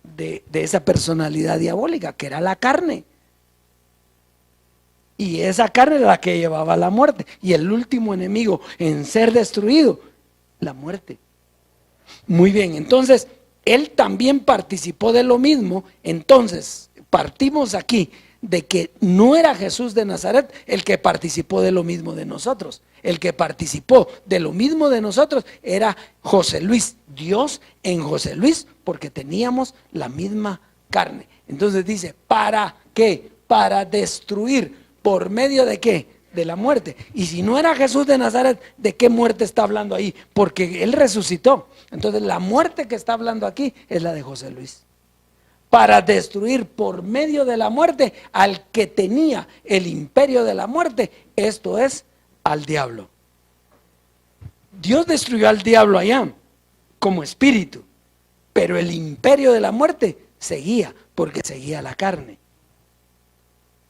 de esa personalidad diabólica, que era la carne. Y esa carne era la que llevaba a la muerte. Y el último enemigo en ser destruido, la muerte. Muy bien, entonces él también participó de lo mismo. Entonces partimos aquí de que no era Jesús de Nazaret el que participó de lo mismo de nosotros. El que participó de lo mismo de nosotros era José Luis, Dios en José Luis, porque teníamos la misma carne. Entonces dice, ¿para qué? Para destruir, ¿por medio de qué? De la muerte. Y si no era Jesús de Nazaret, ¿de qué muerte está hablando ahí? Porque él resucitó. Entonces la muerte que está hablando aquí es la de José Luis. Para destruir por medio de la muerte al que tenía el imperio de la muerte, esto es, al diablo. Dios destruyó al diablo allá como espíritu, pero el imperio de la muerte seguía, porque seguía la carne.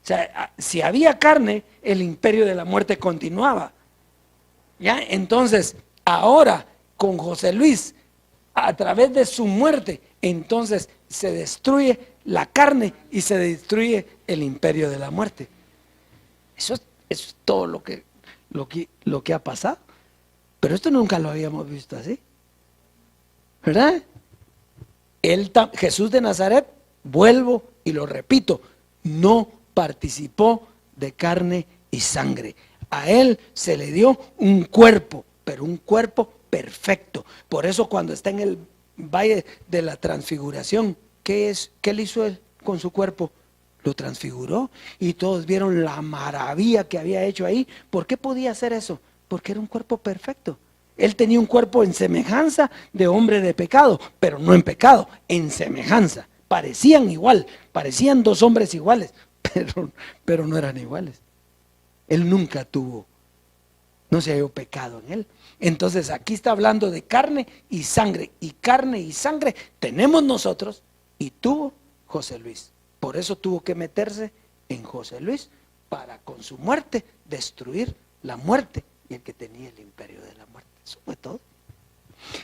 O sea, si había carne, el imperio de la muerte continuaba. ¿Ya? Entonces, ahora con José Luis, a través de su muerte, entonces se destruye la carne y se destruye el imperio de la muerte. Eso es todo lo que ha pasado. Pero esto nunca lo habíamos visto así, ¿verdad? Jesús de Nazaret, vuelvo y lo repito, no participó de carne y sangre. A él se le dio un cuerpo, pero un cuerpo perfecto. Por eso cuando está en el valle de la transfiguración, ¿qué le hizo él con su cuerpo? Lo transfiguró y todos vieron la maravilla que había hecho ahí. ¿Por qué podía hacer eso? Porque era un cuerpo perfecto. Él tenía un cuerpo en semejanza de hombre de pecado, pero no en pecado, en semejanza. Parecían igual, parecían dos hombres iguales, pero no eran iguales. Él nunca no se halló pecado en él. Entonces aquí está hablando de carne y sangre tenemos nosotros y tuvo José Luis. Por eso tuvo que meterse en José Luis para con su muerte destruir la muerte y el que tenía el imperio de la muerte. Eso fue todo.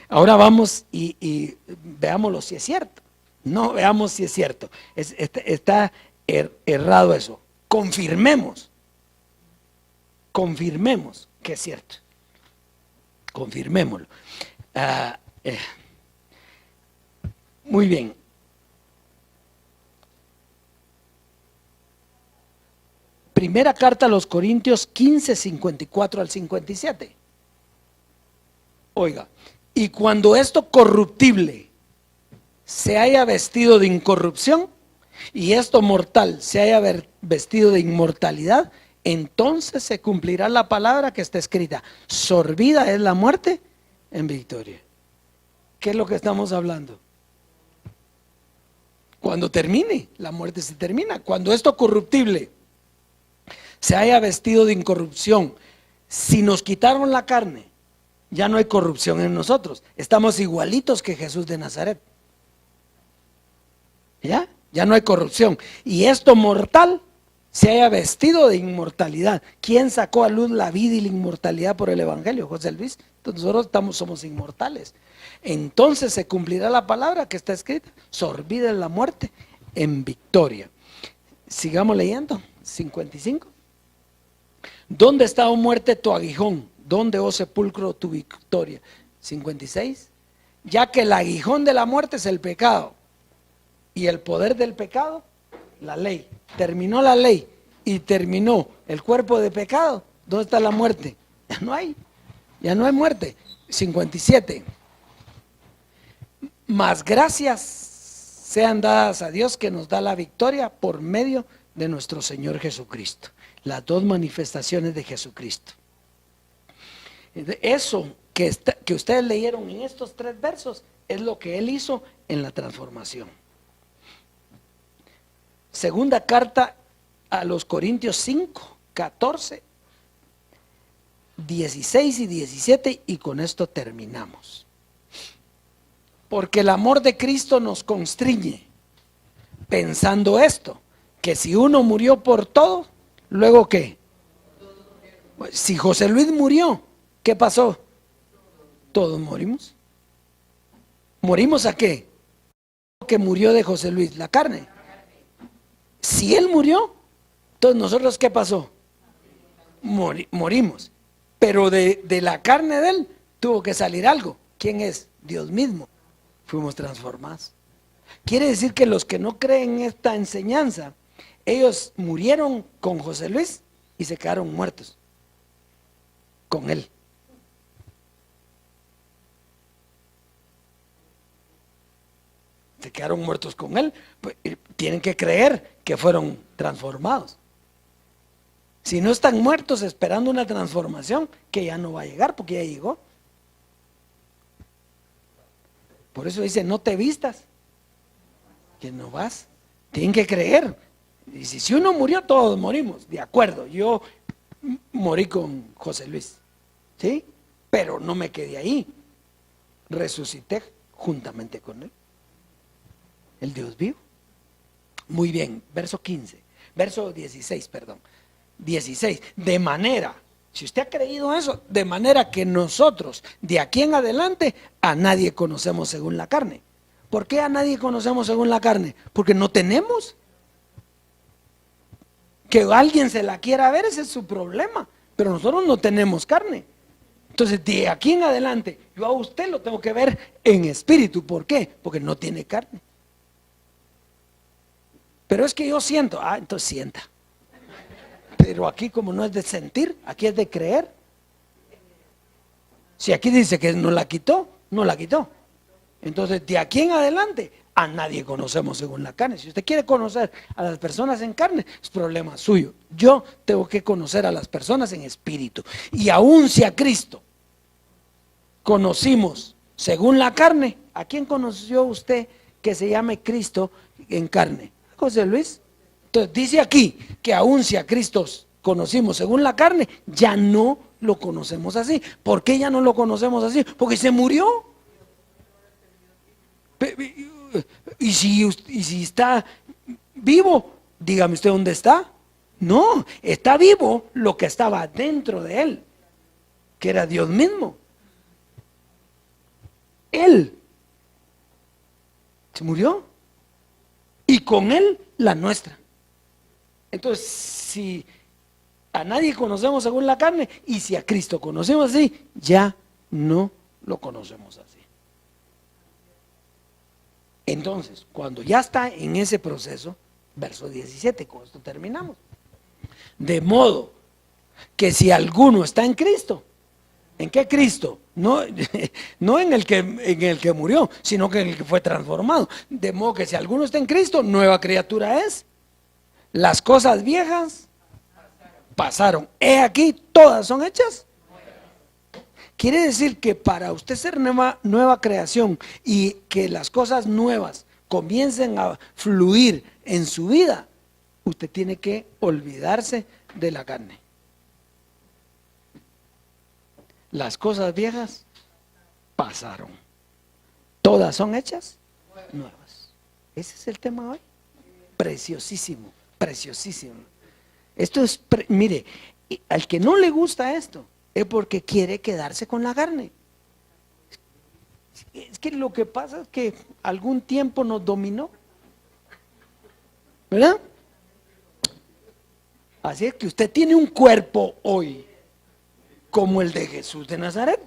Ahora vamos y veámoslo si es cierto. No, veamos si es cierto. Está errado eso. Confirmemos que es cierto. Confirmémoslo. Muy bien. Primera carta a los Corintios 15, 54 al 57. Oiga, y cuando esto corruptible se haya vestido de incorrupción y esto mortal se haya vestido de inmortalidad, entonces se cumplirá la palabra que está escrita: sorbida es la muerte en victoria. ¿Qué es lo que estamos hablando? Cuando termine, la muerte se termina. Cuando esto corruptible se haya vestido de incorrupción, si nos quitaron la carne, ya no hay corrupción en nosotros. Estamos igualitos que Jesús de Nazaret. Ya no hay corrupción. Y esto mortal se haya vestido de inmortalidad. ¿Quién sacó a luz la vida y la inmortalidad por el Evangelio? José Luis. Entonces nosotros somos inmortales. Entonces se cumplirá la palabra que está escrita: sorbida es la muerte en victoria. Sigamos leyendo. 55. ¿Dónde está, oh muerte, tu aguijón? ¿Dónde, oh sepulcro, tu victoria? 56. Ya que el aguijón de la muerte es el pecado y el poder del pecado, la ley. Terminó la ley y terminó el cuerpo de pecado. ¿Dónde está la muerte? Ya no hay muerte. 57. Mas gracias sean dadas a Dios que nos da la victoria por medio de nuestro Señor Jesucristo. Las dos manifestaciones de Jesucristo. Eso que ustedes leyeron en estos 3 versos es lo que Él hizo en la transformación. Segunda carta a los Corintios 5, 14, 16 y 17, y con esto terminamos. Porque el amor de Cristo nos constriñe, pensando esto, que si uno murió por todo, ¿luego qué? Pues, si José Luis murió, ¿qué pasó? Todos morimos. ¿Morimos a qué? Que murió de José Luis, la carne. Si él murió, entonces nosotros ¿qué pasó? Morimos. Pero de la carne de él tuvo que salir algo. ¿Quién es? Dios mismo. Fuimos transformados. Quiere decir que los que no creen en esta enseñanza, ellos murieron con José Luis y se quedaron muertos con él. Se quedaron muertos con él, pues, tienen que creer que fueron transformados. Si no están muertos esperando una transformación que ya no va a llegar porque ya llegó. Por eso dice, no te vistas, que no vas. Tienen que creer. Y si uno murió, todos morimos, de acuerdo. Yo morí con José Luis, ¿sí? Pero no me quedé ahí. Resucité juntamente con él. El Dios vivo. Muy bien, verso 16, perdón. 16, de manera, si usted ha creído eso, de manera que nosotros de aquí en adelante a nadie conocemos según la carne. ¿Por qué a nadie conocemos según la carne? Porque no tenemos. Que alguien se la quiera ver, ese es su problema, pero nosotros no tenemos carne. Entonces de aquí en adelante yo a usted lo tengo que ver en espíritu. ¿Por qué? Porque no tiene carne. Pero es que yo siento, entonces sienta. Pero aquí como no es de sentir, aquí es de creer. Si aquí dice que no la quitó, no la quitó. Entonces de aquí en adelante a nadie conocemos según la carne. Si usted quiere conocer a las personas en carne, es problema suyo. Yo tengo que conocer a las personas en espíritu. Y aún si a Cristo conocimos según la carne, ¿a quién conoció usted que se llame Cristo en carne? José Luis. Entonces dice aquí que aún si a Cristo conocimos según la carne, ya no lo conocemos así. ¿Por qué ya no lo conocemos así? Porque se murió. Y si está vivo, dígame usted dónde está. No, está vivo lo que estaba dentro de él, que era Dios mismo. Él se murió y con él la nuestra. Entonces, si a nadie conocemos según la carne, y si a Cristo conocemos así, ya no lo conocemos así. Entonces, cuando ya está en ese proceso, verso 17, con esto terminamos. De modo que si alguno está en Cristo, ¿en qué Cristo? No en el que murió, sino que en el que fue transformado. De modo que si alguno está en Cristo, nueva criatura es. Las cosas viejas pasaron. He aquí, todas son hechas. Quiere decir que para usted ser nueva creación y que las cosas nuevas comiencen a fluir en su vida, usted tiene que olvidarse de la carne. Las cosas viejas pasaron. Todas son hechas nuevas. Ese es el tema hoy. Preciosísimo, preciosísimo. Esto es, mire, al que no le gusta esto, es porque quiere quedarse con la carne. Es que lo que pasa es que algún tiempo nos dominó. ¿verdad? Así es que usted tiene un cuerpo hoy como el de Jesús de Nazaret.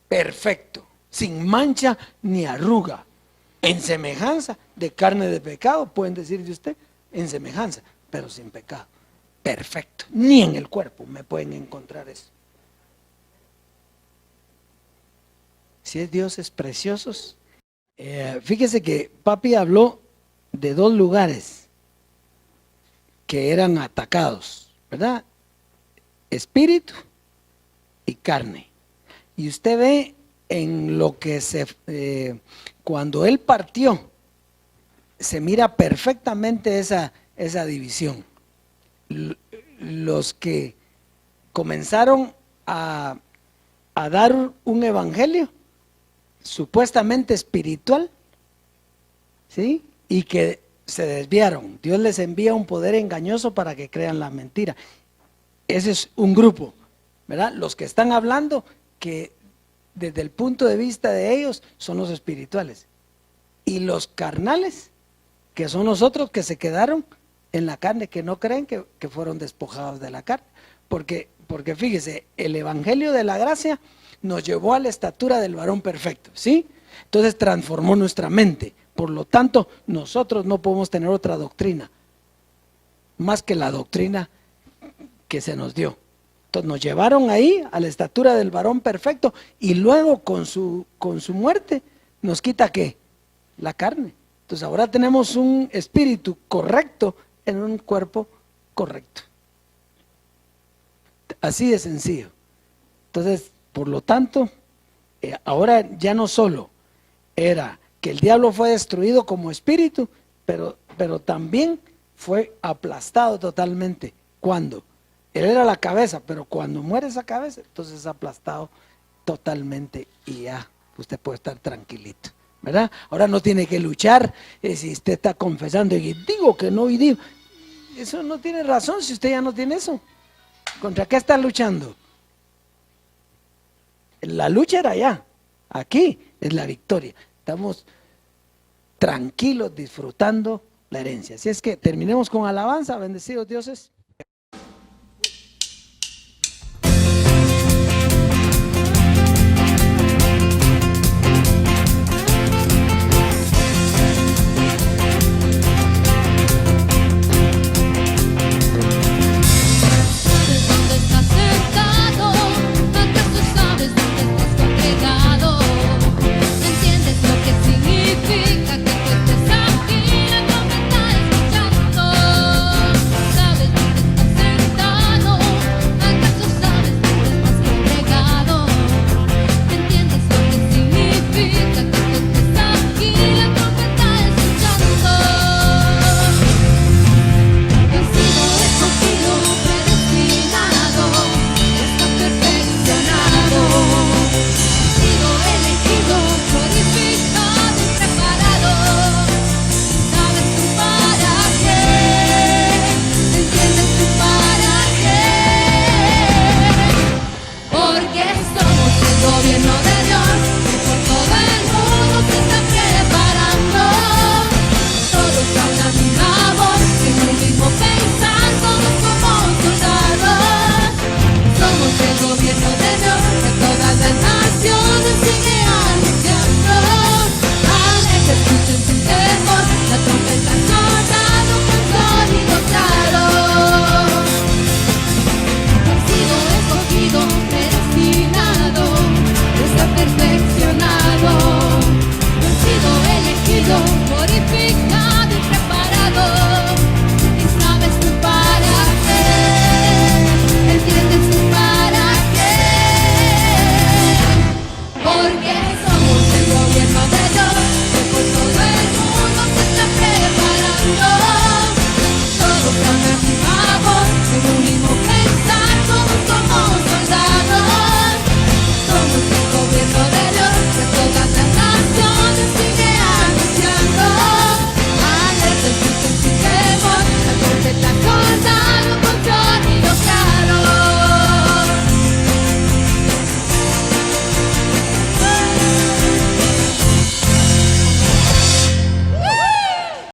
Perfecto, sin mancha ni arruga, en semejanza de carne de pecado, pueden decir de usted, en semejanza, pero sin pecado. Perfecto, ni en el cuerpo me pueden encontrar eso. Si es dioses preciosos, fíjese que papi habló de 2 lugares que eran atacados, ¿verdad? Espíritu y carne. Y usted ve en lo que cuando él partió, se mira perfectamente esa división. Los que comenzaron a dar un evangelio supuestamente espiritual, ¿sí? Y que se desviaron. Dios les envía un poder engañoso para que crean la mentira. Ese es un grupo, ¿verdad? Los que están hablando que desde el punto de vista de ellos son los espirituales. Y los carnales, que son nosotros que se quedaron en la carne, que no creen que fueron despojados de la carne. Porque fíjese, el evangelio de la gracia nos llevó a la estatura del varón perfecto, ¿sí? Entonces transformó nuestra mente. Por lo tanto, nosotros no podemos tener otra doctrina, más que la doctrina que se nos dio. Entonces nos llevaron ahí a la estatura del varón perfecto y luego con su muerte nos quita ¿qué? La carne. Entonces ahora tenemos un espíritu correcto en un cuerpo correcto. Así de sencillo. Entonces, por lo tanto, ahora ya no solo era que el diablo fue destruido como espíritu, pero también fue aplastado totalmente. ¿Cuándo? Él era la cabeza, pero cuando muere esa cabeza, entonces es aplastado totalmente y ya usted puede estar tranquilito, ¿verdad? Ahora no tiene que luchar si usted está confesando y digo que no y digo. Eso no tiene razón si usted ya no tiene eso. ¿Contra qué está luchando? La lucha era allá, aquí es la victoria. Estamos tranquilos disfrutando la herencia. Así es que terminemos con alabanza, bendecidos dioses.